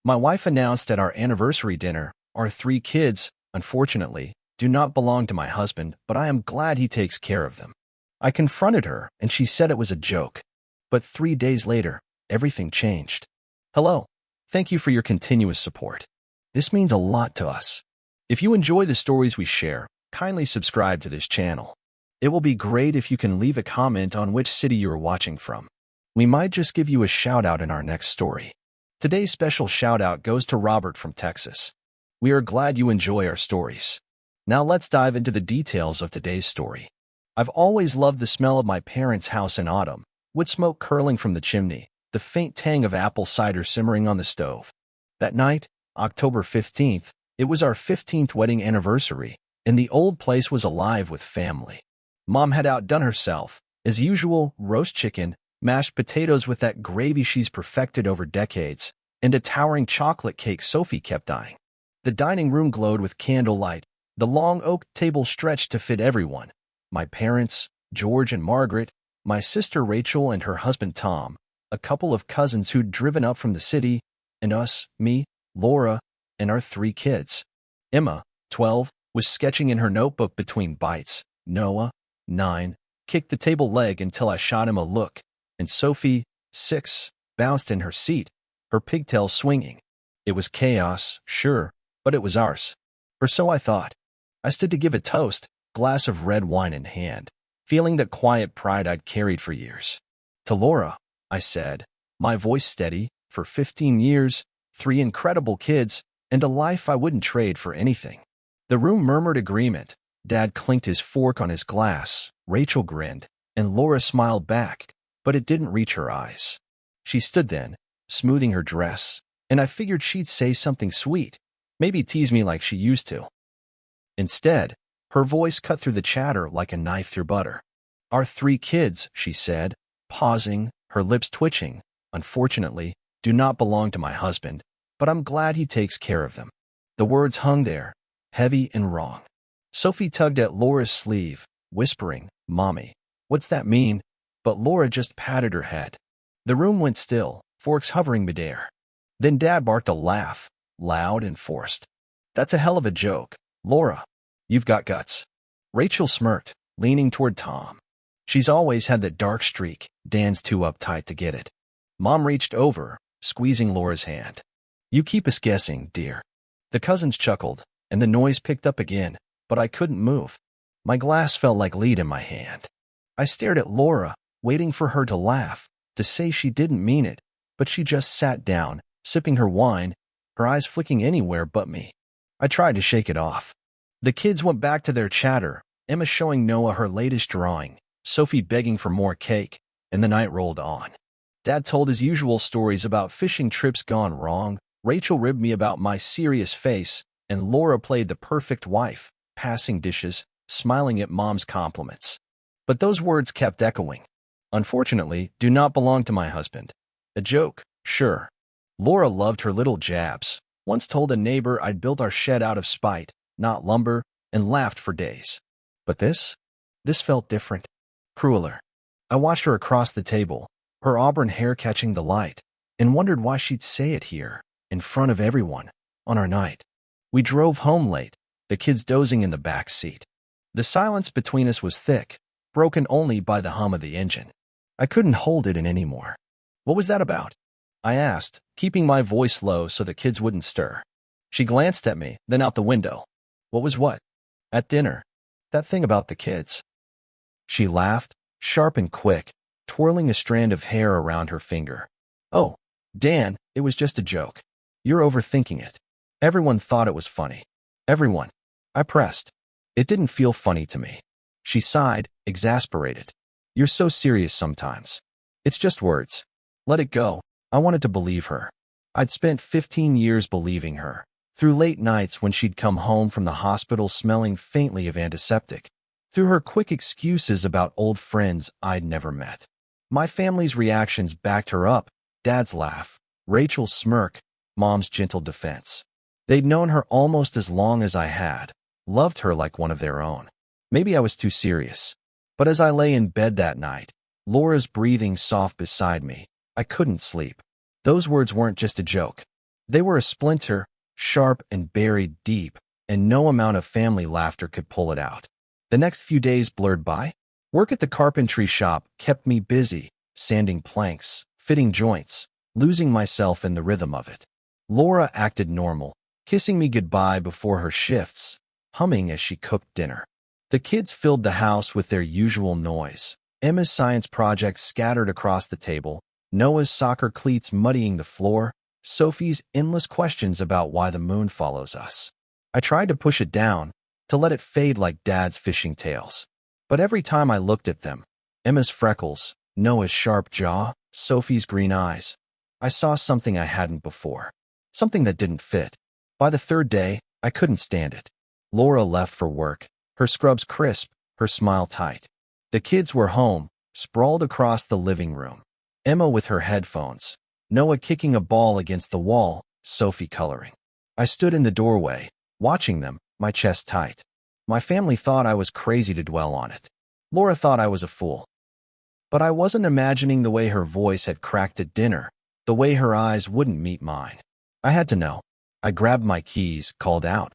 My wife announced at our anniversary dinner, our 3 kids, unfortunately, do not belong to my husband, but I am glad he takes care of them. I confronted her, and she said it was a joke. But 3 days later, everything changed. Hello. Thank you for your continuous support. This means a lot to us. If you enjoy the stories we share, kindly subscribe to this channel. It will be great if you can leave a comment on which city you are watching from. We might just give you a shout-out in our next story. Today's special shout-out goes to Robert from Texas. We are glad you enjoy our stories. Now let's dive into the details of today's story. I've always loved the smell of my parents' house in autumn, with smoke curling from the chimney, the faint tang of apple cider simmering on the stove. That night, October 15th, it was our 15th wedding anniversary, and the old place was alive with family. Mom had outdone herself. As usual, roast chicken, mashed potatoes with that gravy she's perfected over decades, and a towering chocolate cake Sophie kept eyeing. The dining room glowed with candlelight, the long oak table stretched to fit everyone. My parents, George and Margaret, my sister Rachel and her husband Tom, a couple of cousins who'd driven up from the city, and us, me, Laura, and our 3 kids. Emma, 12, was sketching in her notebook between bites. Noah, 9, kicked the table leg until I shot him a look, and Sophie, 6, bounced in her seat, her pigtails swinging. It was chaos, sure, but it was ours. Or so I thought. I stood to give a toast, glass of red wine in hand, feeling that quiet pride I'd carried for years. To Laura, I said, my voice steady, for 15 years, 3 incredible kids, and a life I wouldn't trade for anything. The room murmured agreement. Dad clinked his fork on his glass, Rachel grinned, and Laura smiled back, but it didn't reach her eyes. She stood then, smoothing her dress, and I figured she'd say something sweet, maybe tease me like she used to. Instead, her voice cut through the chatter like a knife through butter. Our 3 kids, she said, pausing, her lips twitching, unfortunately, do not belong to my husband, but I'm glad he takes care of them. The words hung there, heavy and wrong. Sophie tugged at Laura's sleeve, whispering, Mommy, what's that mean? But Laura just patted her head. The room went still, forks hovering midair. Then Dad barked a laugh, loud and forced. That's a hell of a joke, Laura. You've got guts. Rachel smirked, leaning toward Tom. She's always had that dark streak. Dan's too uptight to get it. Mom reached over, squeezing Laura's hand. You keep us guessing, dear. The cousins chuckled, and the noise picked up again, but I couldn't move. My glass felt like lead in my hand. I stared at Laura, waiting for her to laugh, to say she didn't mean it, but she just sat down, sipping her wine, her eyes flicking anywhere but me. I tried to shake it off. The kids went back to their chatter, Emma showing Noah her latest drawing, Sophie begging for more cake, and the night rolled on. Dad told his usual stories about fishing trips gone wrong, Rachel ribbed me about my serious face, and Laura played the perfect wife, passing dishes, smiling at Mom's compliments. But those words kept echoing. Unfortunately, do not belong to my husband. A joke, sure. Laura loved her little jabs, once told a neighbor I'd built our shed out of spite, not lumber, and laughed for days. But this felt different, crueler. I watched her across the table, her auburn hair catching the light, and wondered why she'd say it here, in front of everyone, on our night. We drove home late, the kids dozing in the back seat. The silence between us was thick, broken only by the hum of the engine. I couldn't hold it in anymore. What was that about? I asked, keeping my voice low so the kids wouldn't stir. She glanced at me, then out the window. What was what? At dinner. That thing about the kids. She laughed, sharp and quick, twirling a strand of hair around her finger. Oh, Dan, it was just a joke. You're overthinking it. Everyone thought it was funny. Everyone. I pressed. It didn't feel funny to me. She sighed, exasperated. You're so serious sometimes. It's just words. Let it go. I wanted to believe her. I'd spent 15 years believing her, through late nights when she'd come home from the hospital smelling faintly of antiseptic, through her quick excuses about old friends I'd never met. My family's reactions backed her up, Dad's laugh, Rachel's smirk, Mom's gentle defense. They'd known her almost as long as I had, loved her like one of their own. Maybe I was too serious. But as I lay in bed that night, Laura's breathing soft beside me, I couldn't sleep. Those words weren't just a joke. They were a splinter, sharp and buried deep, and no amount of family laughter could pull it out. The next few days blurred by. Work at the carpentry shop kept me busy, sanding planks, fitting joints, losing myself in the rhythm of it. Laura acted normal, kissing me goodbye before her shifts, humming as she cooked dinner. The kids filled the house with their usual noise. Emma's science projects scattered across the table, Noah's soccer cleats muddying the floor, Sophie's endless questions about why the moon follows us. I tried to push it down, to let it fade like Dad's fishing tails. But every time I looked at them, Emma's freckles, Noah's sharp jaw, Sophie's green eyes, I saw something I hadn't before. Something that didn't fit. By the third day, I couldn't stand it. Laura left for work, her scrubs crisp, her smile tight. The kids were home, sprawled across the living room. Emma with her headphones, Noah kicking a ball against the wall, Sophie coloring. I stood in the doorway, watching them, my chest tight. My family thought I was crazy to dwell on it. Laura thought I was a fool. But I wasn't imagining the way her voice had cracked at dinner, the way her eyes wouldn't meet mine. I had to know. I grabbed my keys, called out,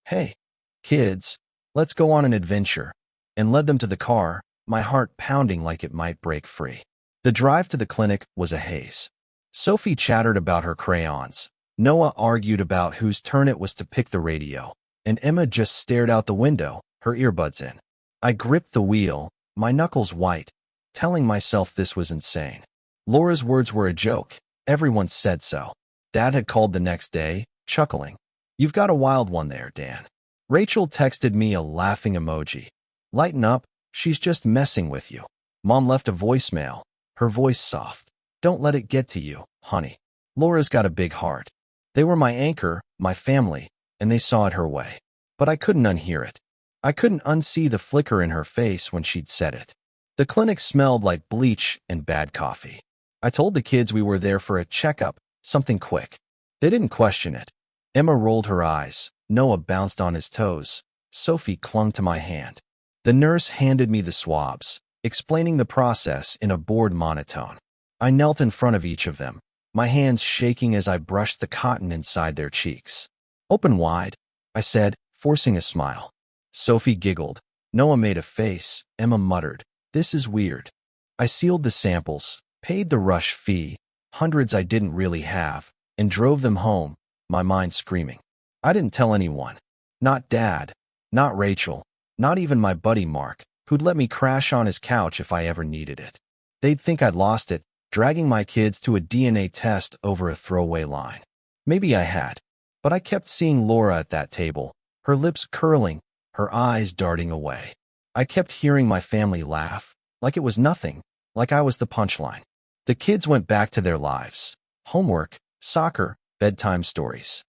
"Hey, kids, let's go on an adventure," and led them to the car, my heart pounding like it might break free. The drive to the clinic was a haze. Sophie chattered about her crayons. Noah argued about whose turn it was to pick the radio, and Emma just stared out the window, her earbuds in. I gripped the wheel, my knuckles white, telling myself this was insane. Laura's words were a joke. Everyone said so. Dad had called the next day, chuckling. "You've got a wild one there, Dan." Rachel texted me a laughing emoji. "Lighten up, she's just messing with you." Mom left a voicemail, her voice soft. "Don't let it get to you, honey. Laura's got a big heart." They were my anchor, my family, and they saw it her way. But I couldn't unhear it. I couldn't unsee the flicker in her face when she'd said it. The clinic smelled like bleach and bad coffee. I told the kids we were there for a checkup, something quick. They didn't question it. Emma rolled her eyes. Noah bounced on his toes. Sophie clung to my hand. The nurse handed me the swabs, explaining the process in a bored monotone. I knelt in front of each of them, my hands shaking as I brushed the cotton inside their cheeks. "Open wide," I said, forcing a smile. Sophie giggled. Noah made a face. Emma muttered, "This is weird." I sealed the samples, paid the rush fee, hundreds I didn't really have, and drove them home, my mind screaming. I didn't tell anyone. Not Dad, not Rachel, not even my buddy Mark, who'd let me crash on his couch if I ever needed it. They'd think I'd lost it, dragging my kids to a DNA test over a throwaway line. Maybe I had, but I kept seeing Laura at that table, her lips curling, her eyes darting away. I kept hearing my family laugh, like it was nothing, like I was the punchline. The kids went back to their lives. Homework, soccer, bedtime stories.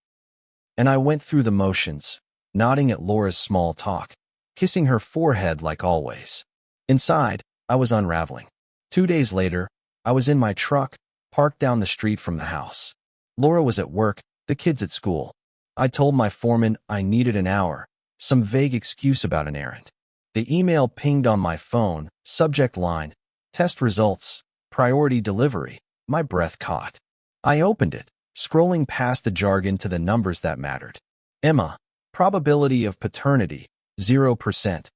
And I went through the motions, nodding at Laura's small talk, kissing her forehead like always. Inside, I was unraveling. 2 days later, I was in my truck, parked down the street from the house. Laura was at work, the kids at school. I told my foreman I needed an hour, some vague excuse about an errand. The email pinged on my phone, subject line, "Test results, priority delivery." My breath caught. I opened it, scrolling past the jargon to the numbers that mattered. Emma, probability of paternity, 0%.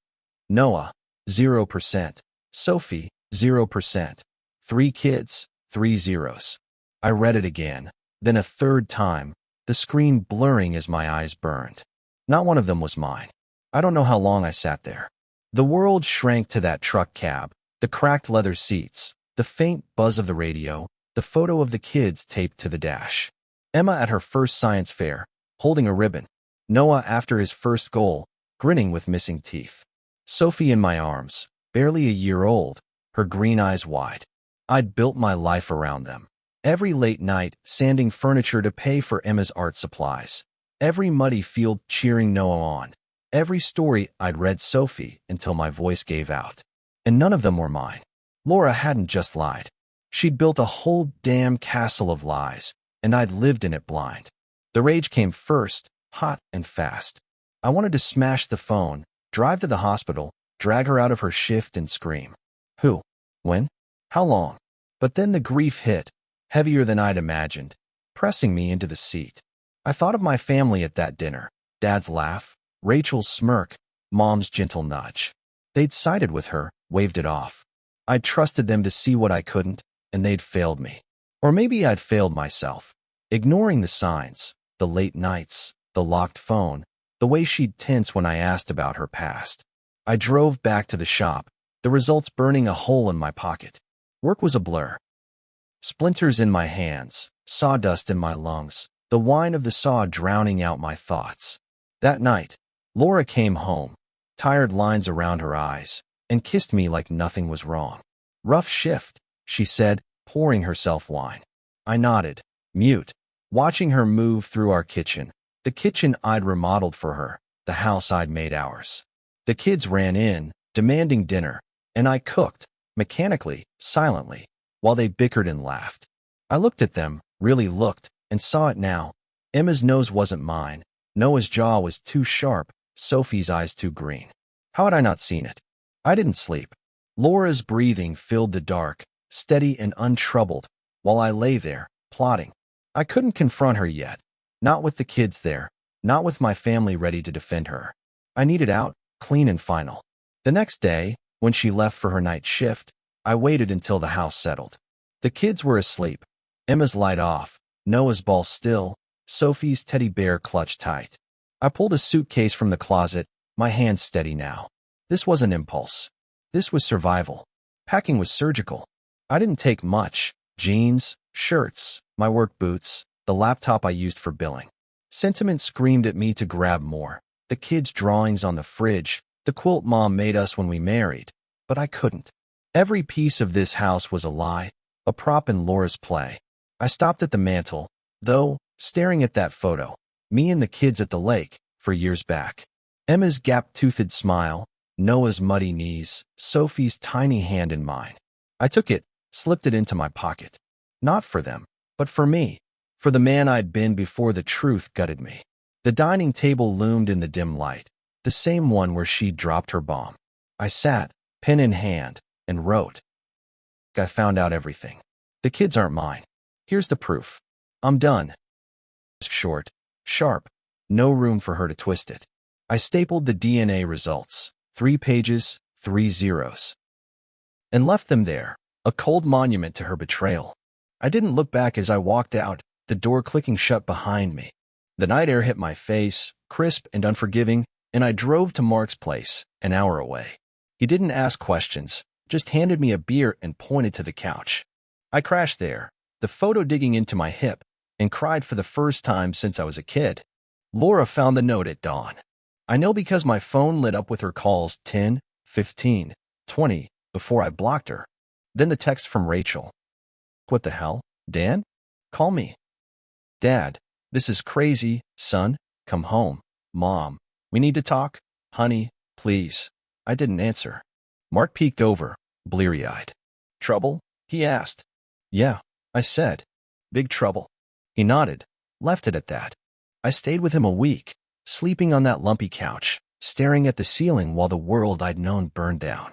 Noah, 0%. Sophie, 0%. 3 kids, 3 zeros. I read it again, then a third time, the screen blurring as my eyes burned. Not one of them was mine. I don't know how long I sat there. The world shrank to that truck cab, the cracked leather seats, the faint buzz of the radio, the photo of the kids taped to the dash. Emma at her first science fair, holding a ribbon. Noah after his first goal, grinning with missing teeth. Sophie in my arms, barely a year old, her green eyes wide. I'd built my life around them. Every late night, sanding furniture to pay for Emma's art supplies. Every muddy field cheering Noah on. Every story I'd read Sophie until my voice gave out. And none of them were mine. Laura hadn't just lied. She'd built a whole damn castle of lies, and I'd lived in it blind. The rage came first, hot and fast. I wanted to smash the phone, drive to the hospital, drag her out of her shift and scream. Who? When? How long? But then the grief hit, heavier than I'd imagined. pressing me into the seat. I thought of my family at that dinner. Dad's laugh, Rachel's smirk, Mom's gentle nudge. They'd sided with her, waved it off. I'd trusted them to see what I couldn't, and they'd failed me. Or maybe I'd failed myself. Ignoring the signs, the late nights, the locked phone, the way she'd tense when I asked about her past. I drove back to the shop, the results burning a hole in my pocket. Work was a blur. Splinters in my hands, sawdust in my lungs, the whine of the saw drowning out my thoughts. That night, Laura came home, tired lines around her eyes, and kissed me like nothing was wrong. "Rough shift," she said, pouring herself wine. I nodded, mute, watching her move through our kitchen, the kitchen I'd remodeled for her, the house I'd made ours. The kids ran in, demanding dinner, and I cooked, mechanically, silently, while they bickered and laughed. I looked at them, really looked, and saw it now. Emma's nose wasn't mine. Noah's jaw was too sharp, Sophie's eyes too green. How had I not seen it? I didn't sleep. Laura's breathing filled the dark, steady and untroubled, while I lay there, plotting. I couldn't confront her yet. Not with the kids there, not with my family ready to defend her. I needed out, clean and final. The next day, when she left for her night shift, I waited until the house settled. The kids were asleep. Emma's light off, Noah's ball still, Sophie's teddy bear clutched tight. I pulled a suitcase from the closet, my hands steady now. This wasn't impulse. This was survival. Packing was surgical. I didn't take much. Jeans, shirts, my work boots, the laptop I used for billing. Sentiment screamed at me to grab more. The kids' drawings on the fridge, the quilt Mom made us when we married. But I couldn't. Every piece of this house was a lie, a prop in Laura's play. I stopped at the mantel, though, staring at that photo, me and the kids at the lake, for years back. Emma's gap-toothed smile, Noah's muddy knees, Sophie's tiny hand in mine. I took it, slipped it into my pocket. Not for them, but for me, for the man I'd been before the truth gutted me. The dining table loomed in the dim light, the same one where she'd dropped her bomb. I sat, pen in hand, and wrote. I found out everything. The kids aren't mine. Here's the proof. I'm done. Short, sharp, no room for her to twist it. I stapled the DNA results, 3 pages, 3 zeros, and left them there, a cold monument to her betrayal. I didn't look back as I walked out, the door clicking shut behind me. The night air hit my face, crisp and unforgiving, and I drove to Mark's place, an hour away. He didn't ask questions, just handed me a beer and pointed to the couch. I crashed there, the photo digging into my hip, and cried for the first time since I was a kid. Laura found the note at dawn. I know because my phone lit up with her calls 10, 15, 20 before I blocked her. Then the text from Rachel. What the hell, Dan? Call me. Dad, this is crazy, son, come home. Mom, we need to talk. Honey, please. I didn't answer. Mark peeked over, bleary-eyed. Trouble? He asked. Yeah, I said. Big trouble. He nodded, left it at that. I stayed with him a week, sleeping on that lumpy couch, staring at the ceiling while the world I'd known burned down.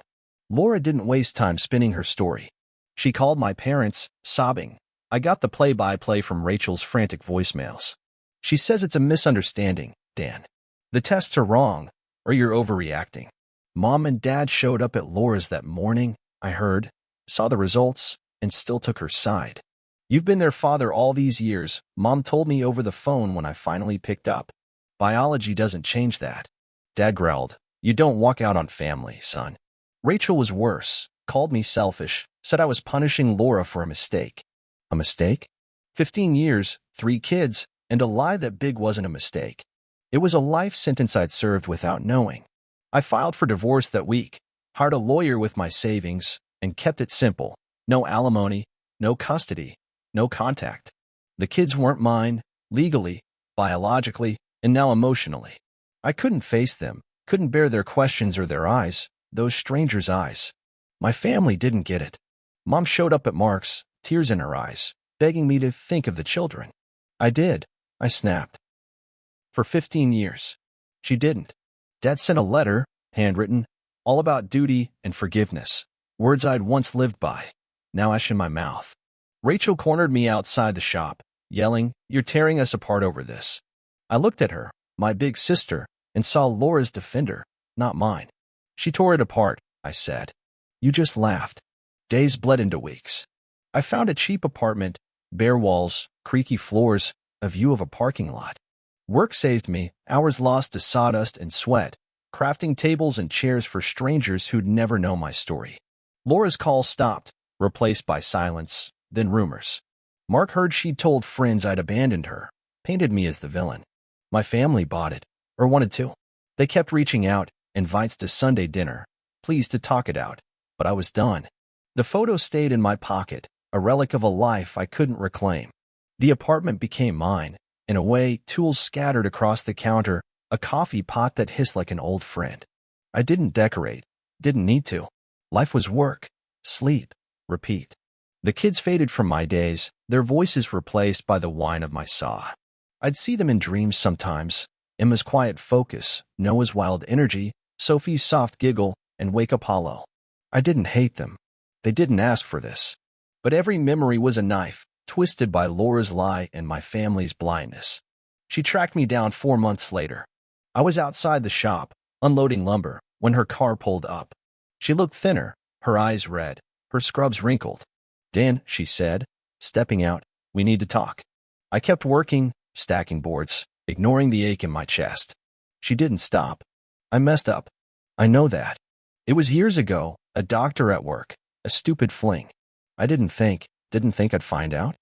Laura didn't waste time spinning her story. She called my parents, sobbing. I got the play-by-play from Rachel's frantic voicemails. She says it's a misunderstanding, Dan. The tests are wrong, or you're overreacting. Mom and Dad showed up at Laura's that morning, I heard, saw the results, and still took her side. You've been their father all these years, Mom told me over the phone when I finally picked up. Biology doesn't change that. Dad growled, you don't walk out on family, son. Rachel was worse, called me selfish, said I was punishing Laura for a mistake. A mistake? 15 years, 3 kids, and a lie that big wasn't a mistake. It was a life sentence I'd served without knowing. I filed for divorce that week, hired a lawyer with my savings, and kept it simple. No alimony, no custody, no contact. The kids weren't mine, legally, biologically, and now emotionally. I couldn't face them, couldn't bear their questions or their eyes, those strangers' eyes. My family didn't get it. Mom showed up at Mark's, tears in her eyes, begging me to think of the children. I did. I snapped. For 15 years. She didn't. Dad sent a letter, handwritten, all about duty and forgiveness, words I'd once lived by, now ash in my mouth. Rachel cornered me outside the shop, yelling, "You're tearing us apart over this." I looked at her, my big sister, and saw Laura's defender, not mine. "She tore it apart," I said. "You just laughed." Days bled into weeks. I found a cheap apartment, bare walls, creaky floors, a view of a parking lot. Work saved me, hours lost to sawdust and sweat, crafting tables and chairs for strangers who'd never know my story. Laura's calls stopped, replaced by silence, then rumors. Mark heard she'd told friends I'd abandoned her, painted me as the villain. My family bought it, or wanted to. They kept reaching out, invites to Sunday dinner, pleased to talk it out, but I was done. The photo stayed in my pocket, a relic of a life I couldn't reclaim. The apartment became mine. In a way, tools scattered across the counter, a coffee pot that hissed like an old friend. I didn't decorate, didn't need to. Life was work, sleep, repeat. The kids faded from my days, their voices replaced by the whine of my saw. I'd see them in dreams sometimes, Emma's quiet focus, Noah's wild energy, Sophie's soft giggle, and wake up hollow. I didn't hate them. They didn't ask for this. But every memory was a knife, twisted by Laura's lie and my family's blindness. She tracked me down 4 months later. I was outside the shop, unloading lumber, when her car pulled up. She looked thinner, her eyes red, her scrubs wrinkled. "Dan," she said, stepping out, "we need to talk." I kept working, stacking boards, ignoring the ache in my chest. She didn't stop. "I messed up. I know that. It was years ago, a doctor at work, a stupid fling. I didn't think I'd find out.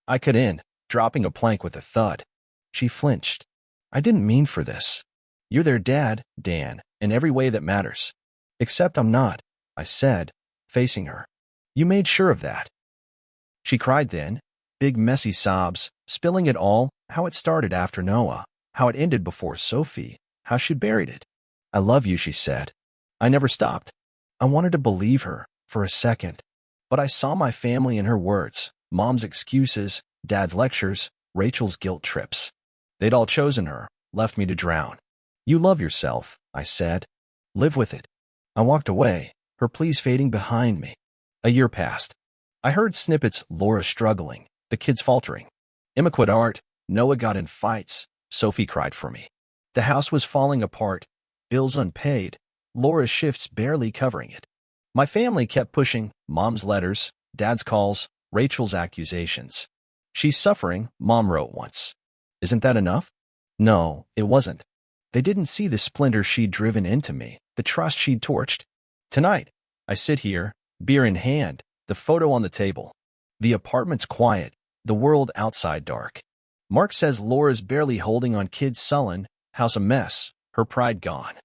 I could end, dropping a plank with a thud." She flinched. "I didn't mean for this. You're their dad, Dan, in every way that matters. Except I'm not," I said, facing her. "You made sure of that." She cried then, big messy sobs, spilling it all, how it started after Noah, how it ended before Sophie, how she buried it. "I love you," she said. I never stopped. I wanted to believe her, for a second. But I saw my family in her words, Mom's excuses, Dad's lectures, Rachel's guilt trips. They'd all chosen her, left me to drown. "You love yourself," I said. "Live with it." I walked away, her pleas fading behind me. A year passed. I heard snippets, Laura struggling, the kids faltering. Emma quit art, Noah got in fights, Sophie cried for me. The house was falling apart, bills unpaid, Laura's shifts barely covering it. My family kept pushing, Mom's letters, Dad's calls, Rachel's accusations. "She's suffering," Mom wrote once. Isn't that enough? No, it wasn't. They didn't see the splinter she'd driven into me, the trust she'd torched. Tonight, I sit here, beer in hand, the photo on the table. The apartment's quiet, the world outside dark. Mark says Laura's barely holding on, kids sullen, house a mess, her pride gone.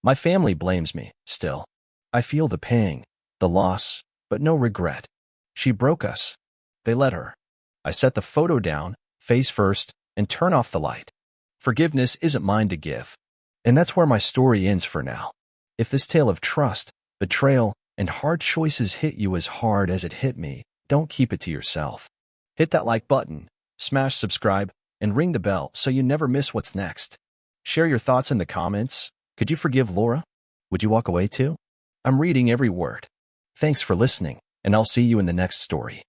My family blames me, still. I feel the pang, the loss, but no regret. She broke us. They let her. I set the photo down, face first, and turn off the light. Forgiveness isn't mine to give. And that's where my story ends for now. If this tale of trust, betrayal, and hard choices hit you as hard as it hit me, don't keep it to yourself. Hit that like button, smash subscribe, and ring the bell so you never miss what's next. Share your thoughts in the comments. Could you forgive Laura? Would you walk away too? I'm reading every word. Thanks for listening, and I'll see you in the next story.